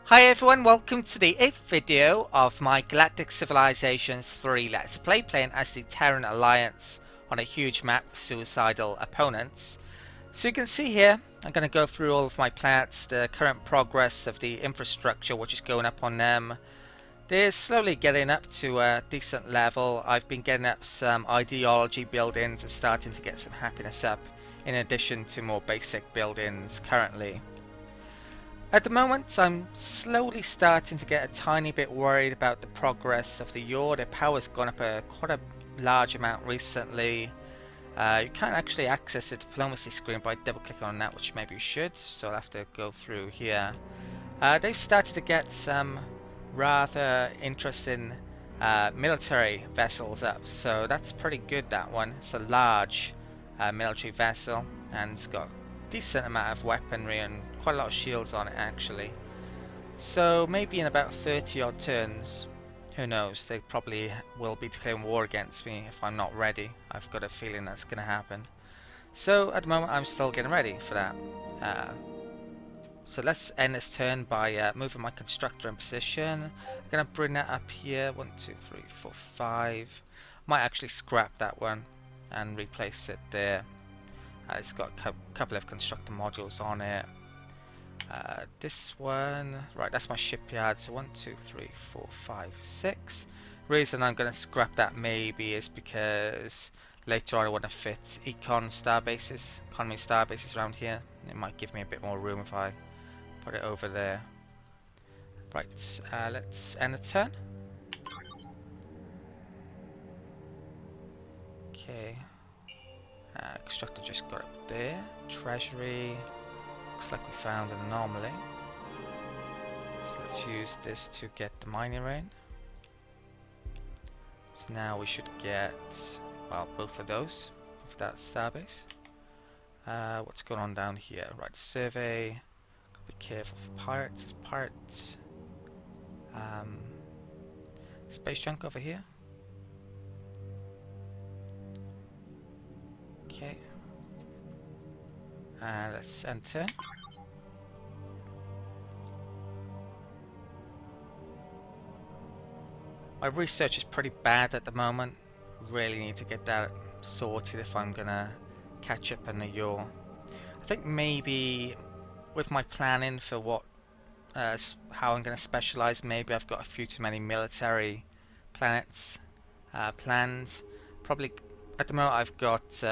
Hi everyone, welcome to the 8th video of my Galactic Civilizations 3 Let's Play, playing as the Terran Alliance on a huge map with suicidal opponents. So you can see here, I'm going to go through all of my planets, the current progress of the infrastructure which is going up on them. They're slowly getting up to a decent level. I've been getting up some ideology buildings and starting to get some happiness up, in addition to more basic buildings currently. At the moment, I'm slowly starting to get a tiny bit worried about the progress of the yaw. Their power's gone up quite a large amount recently. You can't actually access the diplomacy screen by double clicking on that, which maybe you should, so I'll have to go through here. They've started to get some rather interesting military vessels up, so that's pretty good, that one. It's a large military vessel, and it's got decent amount of weaponry and quite a lot of shields on it actually. So maybe in about 30 odd turns, who knows, they probably will be declaring war against me if I'm not ready. I've got a feeling that's going to happen. So at the moment I'm still getting ready for that. So let's end this turn by moving my constructor in position. I'm going to bring that up here, 1, 2, 3, 4, 5. Might actually scrap that one and replace it there. It's got a couple of constructor modules on it. This one, right, that's my shipyard. So 1, 2, 3, 4, 5, 6. Reason I'm going to scrap that maybe is because later on I want to fit economy star bases around here. It might give me a bit more room if I put it over there. Right, let's end the turn. Okay. Constructor just got up there. Treasury. Looks like we found an anomaly. So let's use this to get the mining rain. So now we should get, well, both of those with that starbase. What's going on down here? Right, survey. Gotta be careful for pirates. There's pirates. Space junk over here. Okay. Let's enter. My research is pretty bad at the moment. Really need to get that sorted if I'm gonna catch up in the yaw. I think maybe with my planning for what, how I'm gonna specialize, maybe I've got a few too many military planets planned. Probably at the moment I've got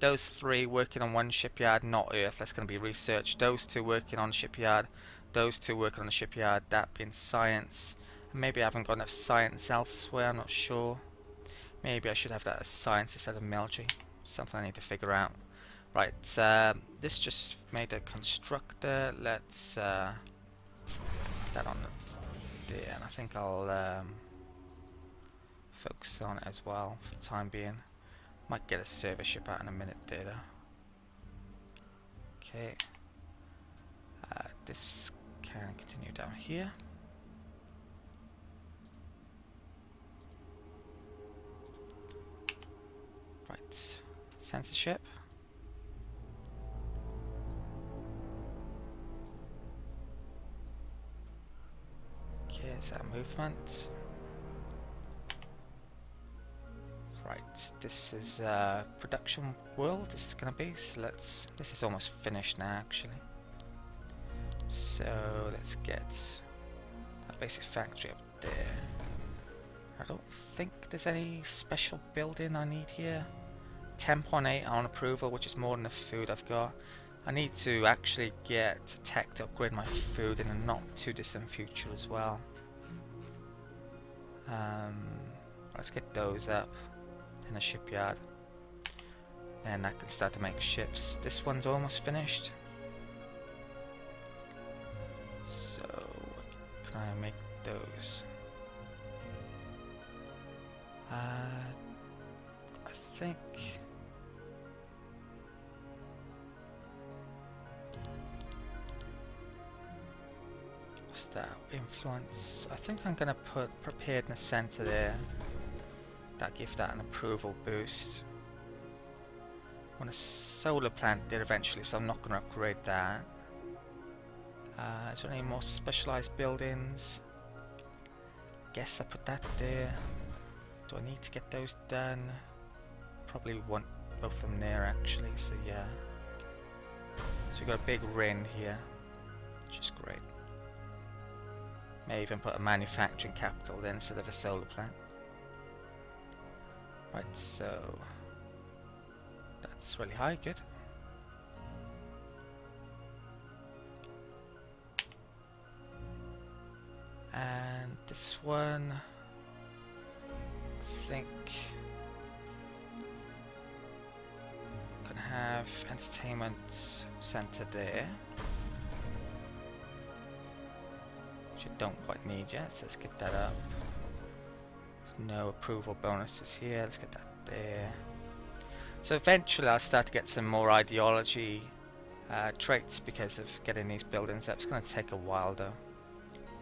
those 3 working on one shipyard, not Earth, that's going to be research. Those 2 working on shipyard, those 2 working on the shipyard, that being science. Maybe I haven't got enough science elsewhere, I'm not sure. Maybe I should have that as science instead of military. Something I need to figure out. Right, this just made a constructor. Let's that on there, and I think I'll focus on it as well for the time being. Might get a service ship out in a minute there though. Okay. This can continue down here. Right. Censorship. Okay, is that movement? Right, this is production world. This is gonna be. So let's. This is almost finished now, actually. So let's get that basic factory up there. I don't think there's any special building I need here. 10.8 on approval, which is more than the food I've got. I need to actually get tech to upgrade my food in a not too distant future as well. Let's get those up in a shipyard, and that can start to make ships. This one's almost finished, so can I make those? I think what's that? Influence. I think I'm gonna put prepared in the center there. That give that an approval boost. I want a solar plant there eventually, so I'm not going to upgrade that. Is there any more specialized buildings? Guess I put that there. Do I need to get those done? Probably want both of them there actually, so yeah. So we've got a big ring here, which is great. May even put a manufacturing capital there instead of a solar plant. Right, so that's really high, good. And this one, I think, can have entertainment center there. Which I don't quite need yet, so let's get that up. There's no approval bonuses here, let's get that there. So eventually I'll start to get some more ideology traits because of getting these buildings up. It's going to take a while though.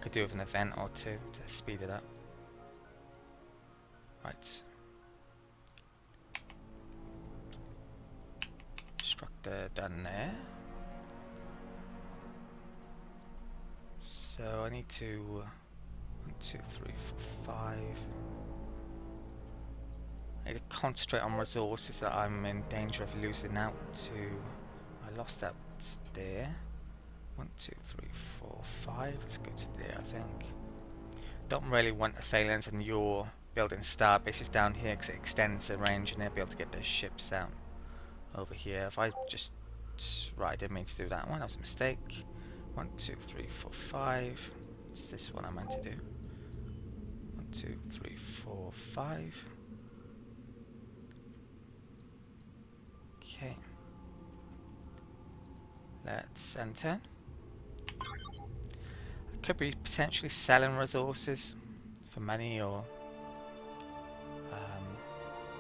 Could do with an event or two to speed it up. Right. Structure done there. So I need to 1, 2, 3, 4, 5. I need to concentrate on resources that I'm in danger of losing out to. I lost out there. 1, 2, 3, 4, 5. Let's go to there, I think. Don't really want the Thalians and your building star bases down here because it extends the range and they'll be able to get their ships out over here. If I just... Right, I didn't mean to do that one. That was a mistake. 1, 2, 3, 4, 5. It's this one I meant to do. 1, 2, 3, 4, 5. Okay. Let's enter. I could be potentially selling resources for money or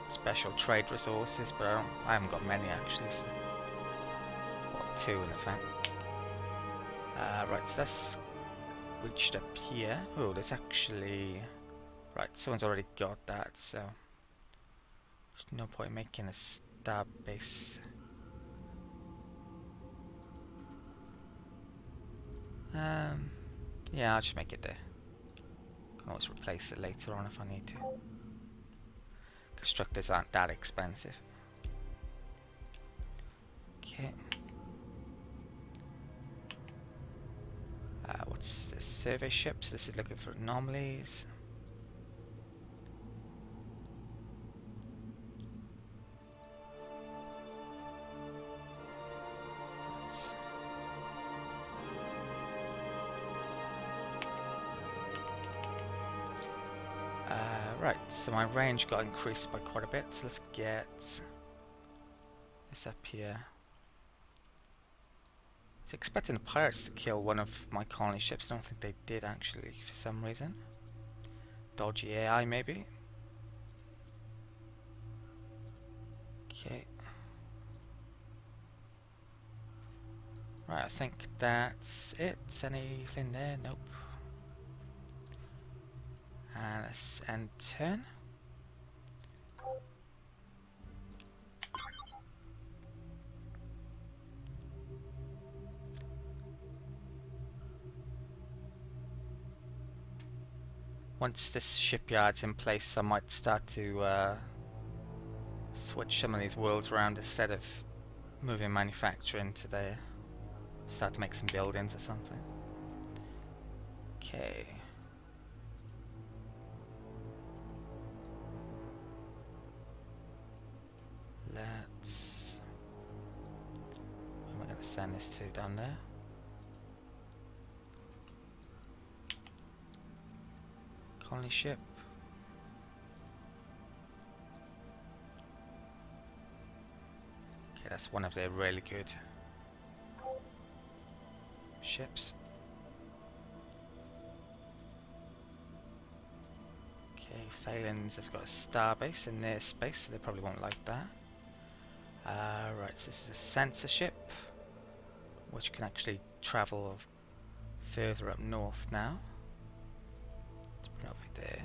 special trade resources, but I haven't got many actually. So. Well, 2 in fact. Right, so that's reached up here. Oh, there's actually... Right, someone's already got that, so... There's no point making a star base. Yeah, I'll just make it there. Can always replace it later on if I need to. Constructors aren't that expensive. Okay. What's this? Survey ships. This is looking for anomalies. Right, so my range got increased by quite a bit, so let's get this up here. So expecting the pirates to kill one of my colony ships. I don't think they did actually for some reason. Dodgy AI maybe. Okay. Right, I think that's it. Anything there? Nope. And let's end turn. Once this shipyard's in place, I might start to switch some of these worlds around instead of moving manufacturing to there. Start to make some buildings or something. Okay. Let's... Where am I going to send this to? Down there? Colony ship. Okay, that's one of their really good ships. Okay, Phalans have got a starbase in their space, so they probably won't like that. Right, so this is a sensor ship, which can actually travel further up north now. Let's put it over there.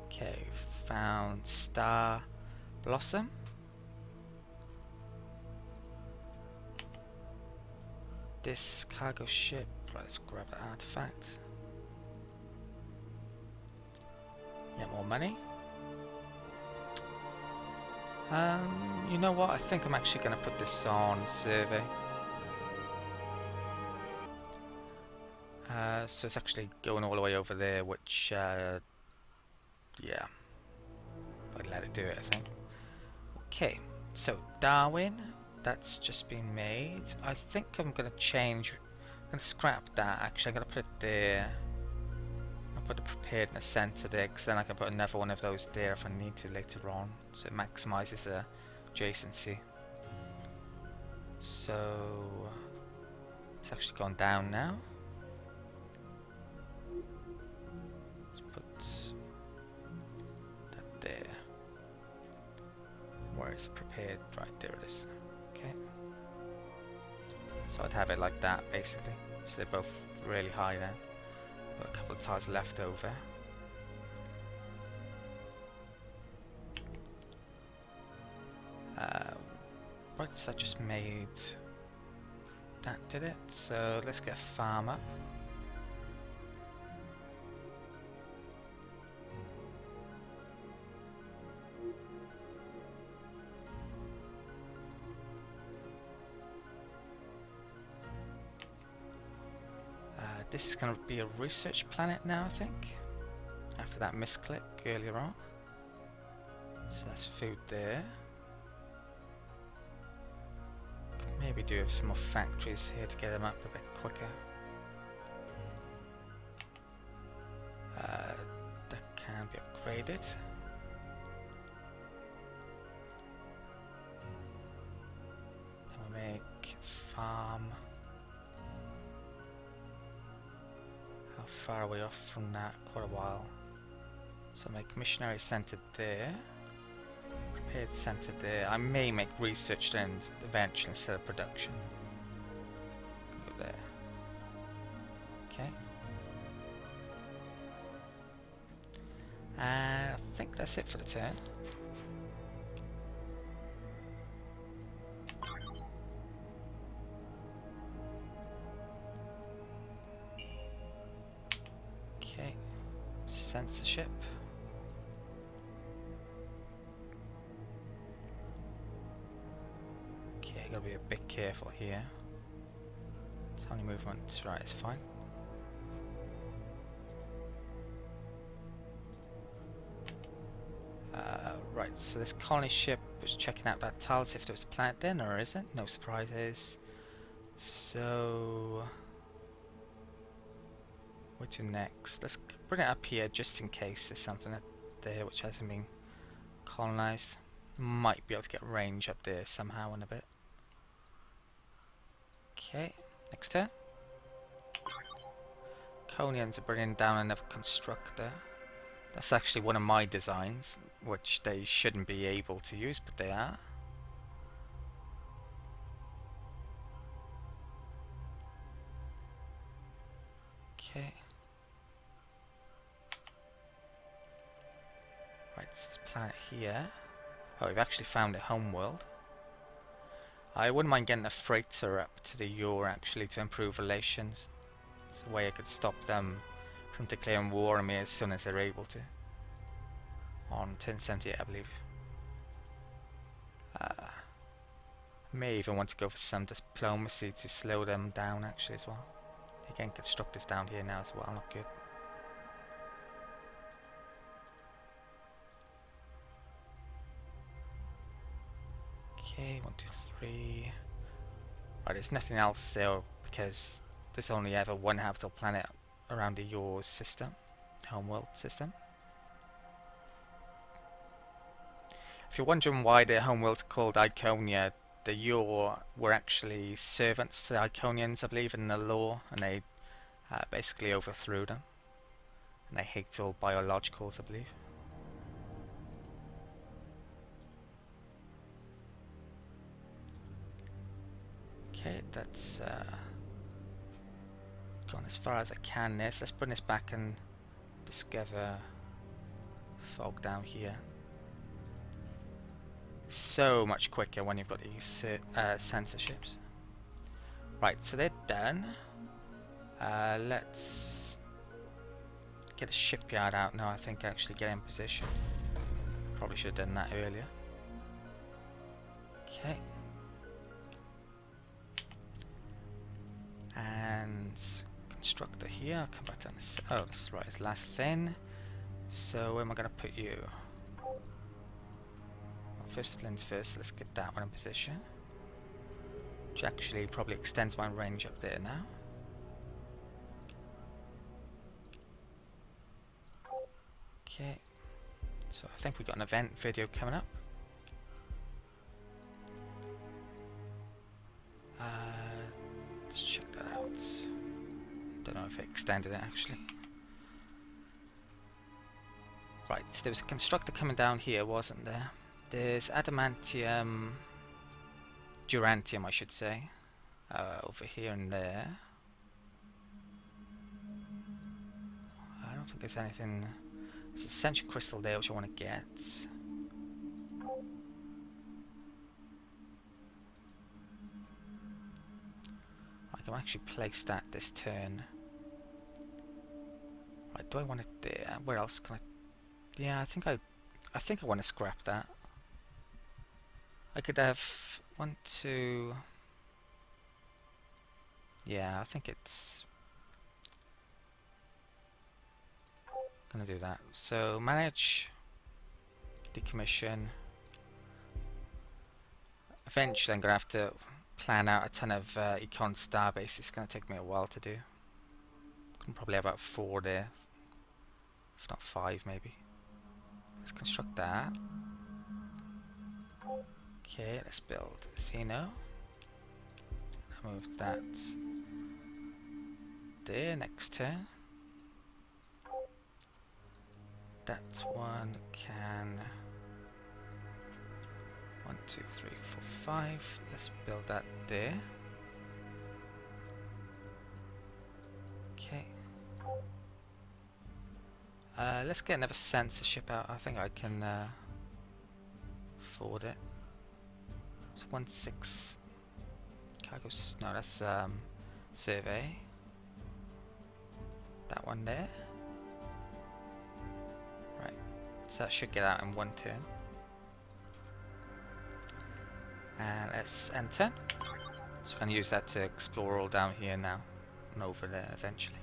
Okay, found Star Blossom. This cargo ship. Right, let's grab that artifact. Get more money. You know what? I think I'm actually going to put this on survey. So it's actually going all the way over there, which, yeah, I'd let it do it, I think. Okay, so Darwin, that's just been made. I think I'm going to change, I'm going to scrap that actually. I'm going to put it there. I'll put the preparedness center there, because then I can put another one of those there if I need to later on, so it maximizes the adjacency. So it's actually gone down now. Let's put that there. Where is it prepared? Right, there it is. Okay. So I'd have it like that basically. So they're both really high then. Got a couple of tiles left over. Right, so I just made that, did it? So let's get a farm up. This is going to be a research planet now, I think, after that misclick earlier on. So that's food there. Could maybe do have some more factories here to get them up a bit quicker. That can be upgraded. Then we'll make farm. How far are we off from that? Quite a while. So make missionary centre there. Prepared centre there. I may make research then eventually instead of production. Go there. Okay. And I think that's it for the turn. Okay. Censorship. Okay, gotta be a bit careful here. It's only movement, right, it's fine. Right, so this colony ship was checking out that tile, see if there was a planet then, or isn't. No surprises. So what to next? Let's bring it up here just in case there's something up there which hasn't been colonized. Might be able to get range up there somehow in a bit. Okay, next turn. Conians are bringing down another constructor. That's actually one of my designs, which they shouldn't be able to use, but they are. Okay. Right, so this planet here. Oh, we've actually found a homeworld. I wouldn't mind getting a freighter up to the Yor actually to improve relations. It's a way I could stop them from declaring war on me as soon as they're able to. On 1078, I believe. May even want to go for some diplomacy to slow them down actually as well. Again, constructors down here now as well, not good. Okay, 1, 2, 3. Right, there's nothing else there because there's only ever one habitable planet around the Yor system, homeworld system. If you're wondering why the homeworld's called Iconia, the Yor were actually servants to the Iconians, I believe, in the lore, and they basically overthrew them. And they hate all biologicals, I believe. Okay, that's gone as far as I can there, so let's bring this back and discover fog down here. So much quicker when you've got these censorships. Right, so they're done. Let's get a shipyard out now, I think, actually get in position. Probably should have done that earlier. Okay. And constructor here, I'll come back down this. Oh, this is right, it's last thing. So where am I going to put you? Well, first things first, let's get that one in position. Which actually probably extends my range up there now. Okay, so I think we've got an event video coming up. Let's check that out. Don't know if it extended it actually. Right, so there was a constructor coming down here, wasn't there? There's adamantium, durantium I should say, over here and there. I don't think there's anything. There's ascension crystal there which I want to get. I can actually place that this turn. Right, do I want it there? Where else can I? Yeah, I think I want to scrap that. I could have 1, 2. Yeah, I think it's gonna do that. So manage, decommission. Eventually, I'm gonna have to plan out a ton of econ starbase. It's gonna take me a while to do. Can probably have about 4 there, if not 5 maybe. Let's construct that. Okay, let's build Xeno. I'll move that there next turn. That one can 1, 2, 3, 4, 5. Let's build that there. Okay. Let's get another sensor ship out. I think I can afford it. It's 1-6 cargo. No, that's survey. That one there. Right. So that should get out in 1 turn. And let's enter. So I can use that to explore all down here now and over there eventually.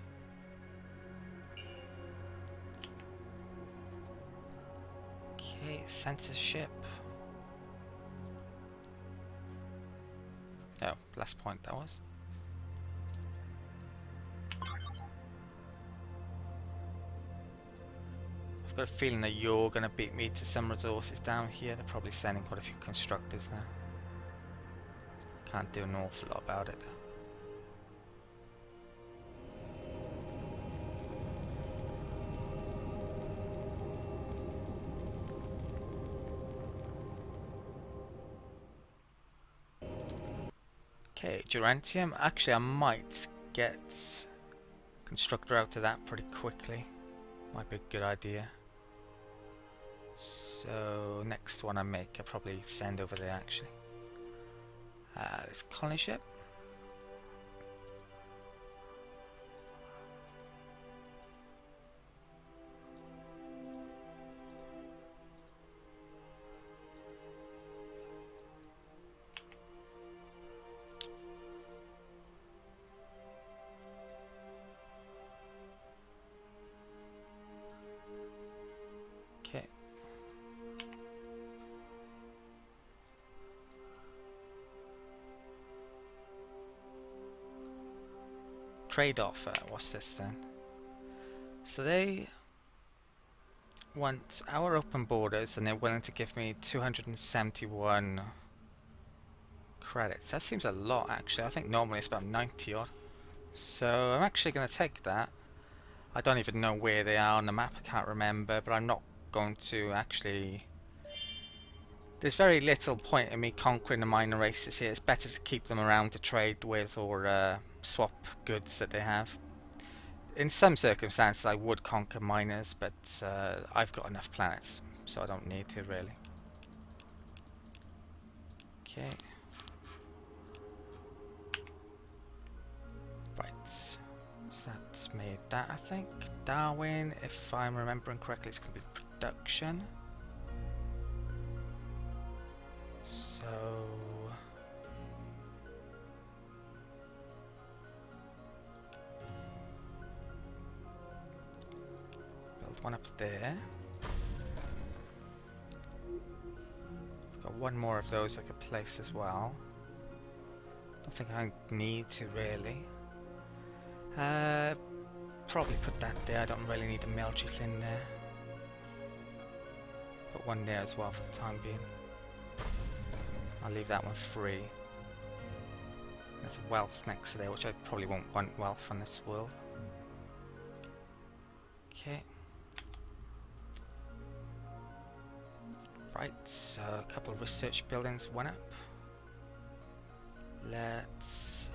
Okay, censorship. Oh, last point that was. I've got a feeling that you're going to beat me to some resources down here. They're probably sending quite a few constructors now. Can't do an awful lot about it. Okay, Durantium. Actually, I might get constructor out of that pretty quickly. Might be a good idea. So next one I make, I'll probably send over there actually. This colony ship. Okay. Trade offer. What's this then? So they want our open borders and they're willing to give me 271 credits. That seems a lot actually. I think normally it's about 90 odd. So I'm actually going to take that. I don't even know where they are on the map. I can't remember, but I'm not going to actually. There's very little point in me conquering the minor races here. It's better to keep them around to trade with or swap goods that they have. In some circumstances I would conquer miners, but I've got enough planets, so I don't need to really. Okay. made that, I think. Darwin, if I'm remembering correctly, it's going to be production. So build one up there. I've got one more of those I could place as well. Don't think I need to really. Probably put that there. I don't really need the military thing there. Put one there as well for the time being. I'll leave that one free. There's wealth next to there, which I probably won't want wealth on this world. Okay. Right, so a couple of research buildings went up. Let's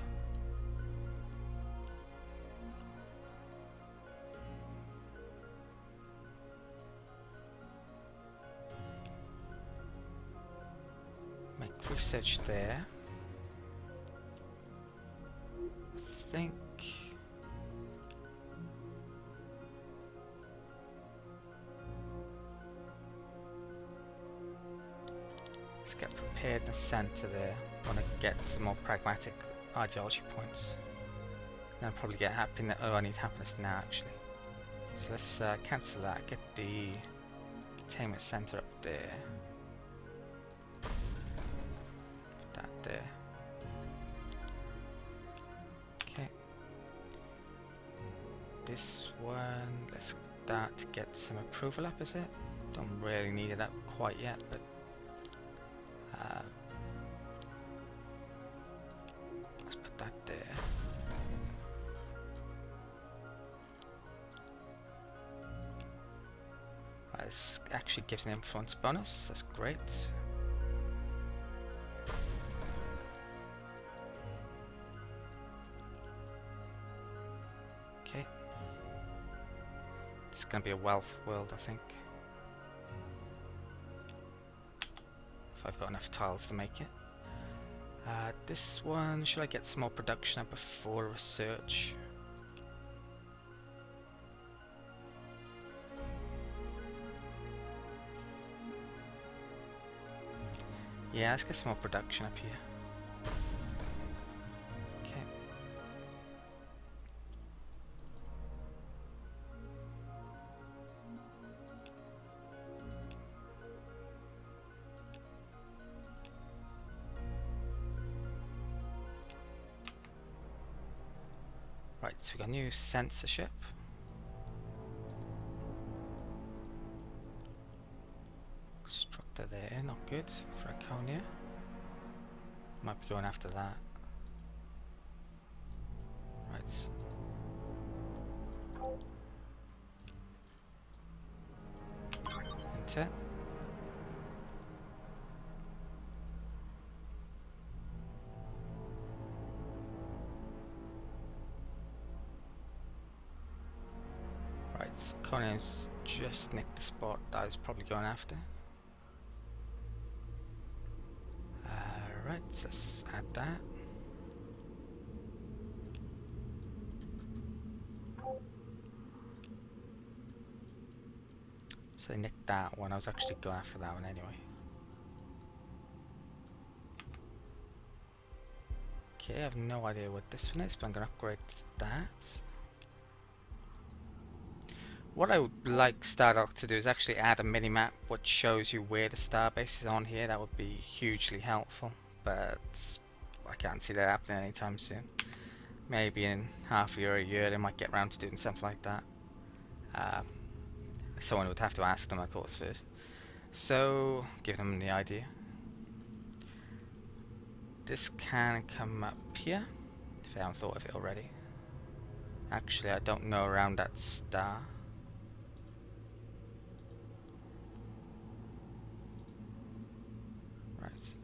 make research there. I think let's get prepared in the center there. I want to get some more pragmatic ideology points. And I'll probably get happiness. Oh, I need happiness now actually. So let's cancel that. Get the attainment center up there. Put that there. Okay. This one, let's start to get some approval up, is it? Don't really need it up quite yet, but let's put that there. Right, this actually gives an influence bonus, that's great. Okay. It's gonna be a wealth world, I think. If I've got enough tiles to make it. This one, should I get some more production up before research? Yeah, let's get some more production up here. Okay. Right, so we got new censorship. Constructor there, not good. Franconia. Might be going after that. Right. Enter. Right, so Conan's just nicked the spot that I was probably going after. Right, so let's add that. So I nicked that one, I was actually going after that one anyway. Okay, I have no idea what this one is, but I'm going to upgrade that. What I would like Stardock to do is actually add a mini-map which shows you where the starbase is on here. That would be hugely helpful, but I can't see that happening anytime soon. Maybe in half a year or a year they might get around to doing something like that. Someone would have to ask them, of course, first. So, give them the idea. This can come up here, if I haven't thought of it already. Actually, I don't know around that star. Right.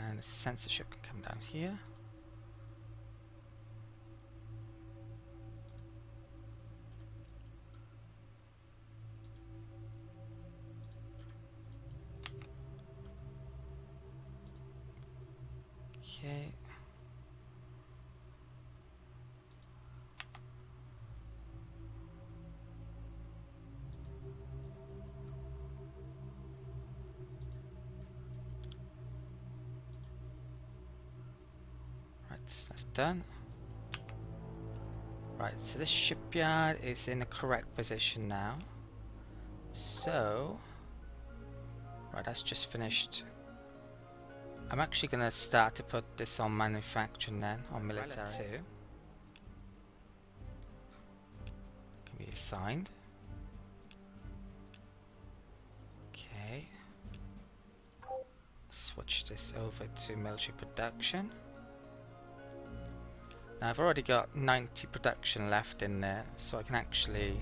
And the censorship can come down here. Okay. Right, that's done. Right, so this shipyard is in the correct position now. So, right, that's just finished. I'm actually going to start to put this on manufacturing then, on military too. Can be assigned. Okay. Switch this over to military production. Now I've already got 90 production left in there, so I can actually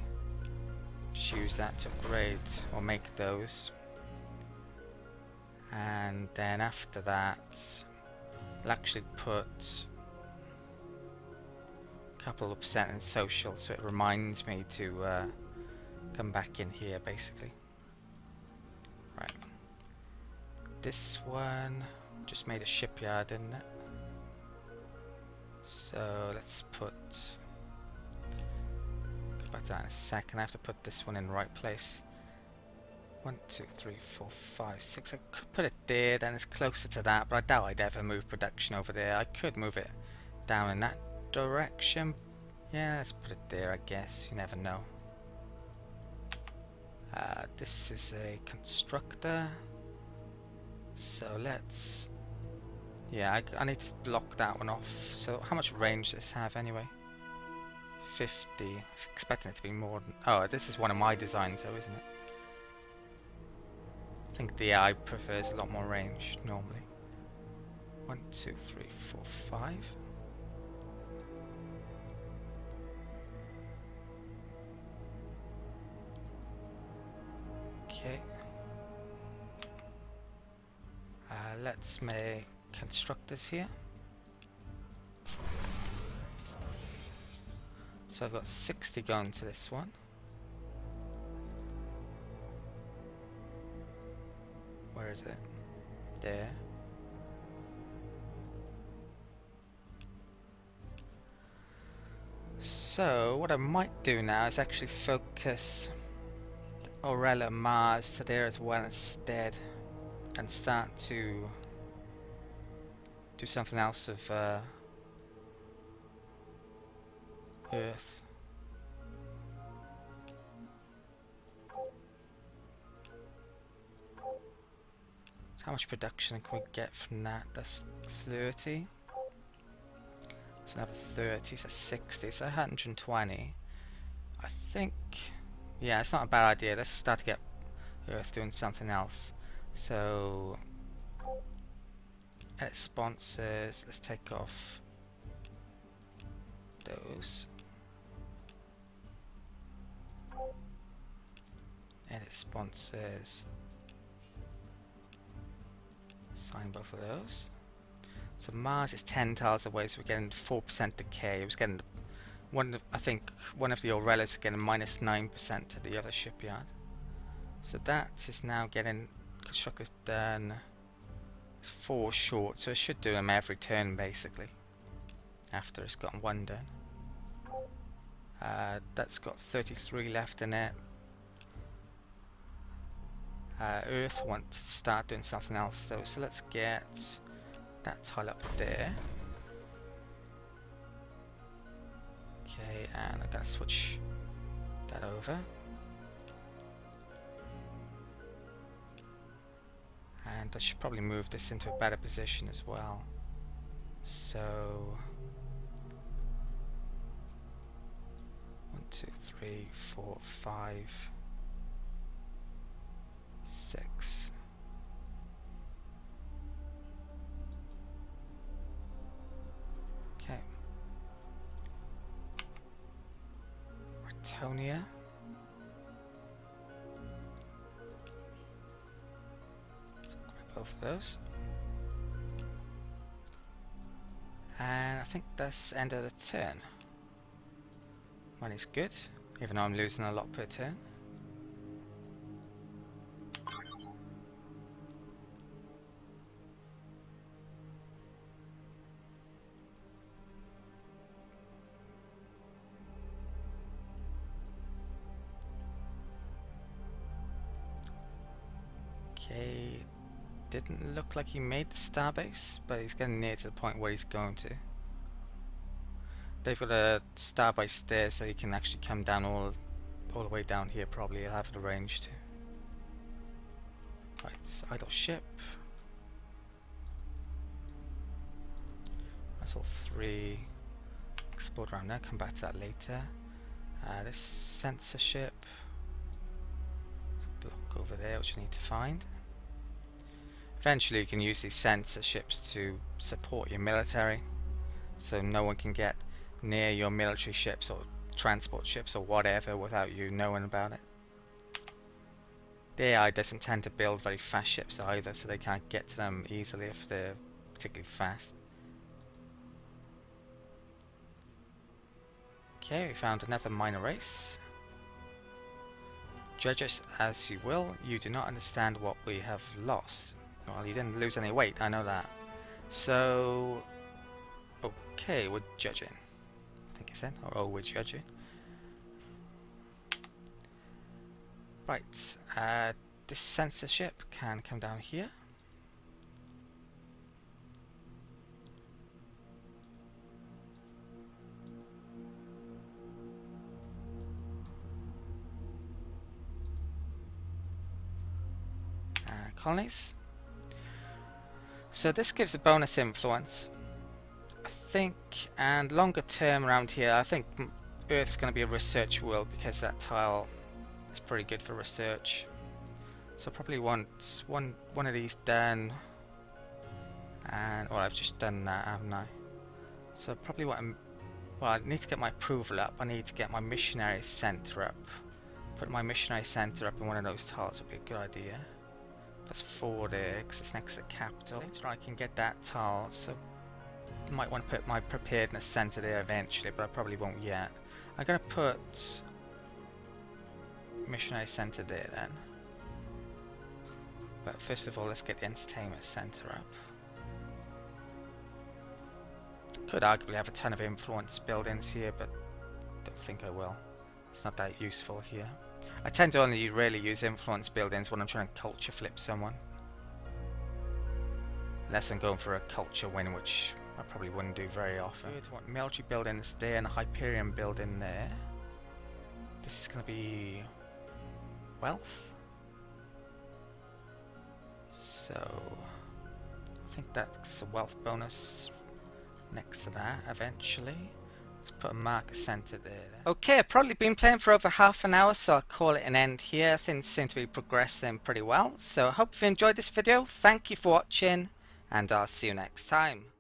just use that to upgrade or make those. And then after that, I'll actually put a couple of percent in social, so it reminds me to come back in here basically. Right. This one just made a shipyard, didn't it? So let's put, go back to that in a second. I have to put this one in the right place. 1, 2, 3, 4, 5, 6. I could put it there, then it's closer to that, but I doubt I'd ever move production over there. I could move it down in that direction. Yeah, let's put it there, I guess. You never know. This is a constructor. So let's... yeah, I need to lock that one off. So how much range does this have anyway? 50. I was expecting it to be more than... oh, this is one of my designs though, isn't it? I think the AI prefers a lot more range normally. 1, 2, 3, 4, 5. Okay. Let's make constructors here. So I've got 60 going to this one. Where is it? There. So what I might do now is actually focus the Aurela Mars to there as well instead, and start to do something else of Earth. So how much production can we get from that? That's 30. It's another 30, so 60, so 120. I think, yeah, it's not a bad idea. Let's start to get Earth doing something else. So, edit sponsors, let's take off those. Edit sponsors. Assign both of those. So Mars is 10 tiles away, so we're getting 4% decay. It was getting I think one of the Aurelas is getting minus 9% to the other shipyard. So that is now getting constructors done. It's 4 short, so it should do them every turn basically. After it's gotten 1 done. That's got 33 left in it. Earth wants to start doing something else though, so let's get that tile up there. Okay, and I'm gonna switch that over. And I should probably move this into a better position as well. So 1, 2, 3, 4, 5, 6. Okay. Ratonia. So grab both of those. And I think that's end of the turn. Money's good, even though I'm losing a lot per turn. Okay, didn't look like he made the starbase, but he's getting near to the point where he's going to. They've got a starbase there, so he can actually come down all the way down here. Probably he'll have it arranged. Right, idle ship. That's all three. Explore around there. Come back to that later. This sensor ship. There's a block over there which you need to find. Eventually you can use these sensor ships to support your military, so no one can get near your military ships or transport ships or whatever without you knowing about it. The AI doesn't tend to build very fast ships either, so they can't get to them easily if they're particularly fast. Okay, we found another minor race. Judge us as you will, you do not understand what we have lost. Well, you didn't lose any weight, I know that. So, okay, we're judging. I think I said, or oh, we're judging. Right, this censorship can come down here. Colonies. So this gives a bonus influence, I think, and longer term around here, I think Earth's going to be a research world because that tile is pretty good for research. So probably want one of these done, and well, I've just done that, haven't I? So probably what I need to get my approval up. I need to get my missionary center up. Put my missionary center up in one of those tiles would be a good idea. That's 4 there, because it's next to the capital. Later I can get that tile, so I might want to put my preparedness center there eventually, but I probably won't yet. I'm going to put missionary center there then. But first of all, let's get the entertainment center up. Could arguably have a ton of influence buildings here, but don't think I will. It's not that useful here. I tend to only really use influence buildings when I'm trying to culture flip someone. Unless I'm going for a culture win, which I probably wouldn't do very often. I want military buildings there and a Hyperion building there. This is going to be wealth. So I think that's a wealth bonus next to that eventually. Let's put a marker center there then. Okay, I've probably been playing for over half an hour, so I'll call it an end here. Things seem to be progressing pretty well. So I hope you enjoyed this video. Thank you for watching, and I'll see you next time.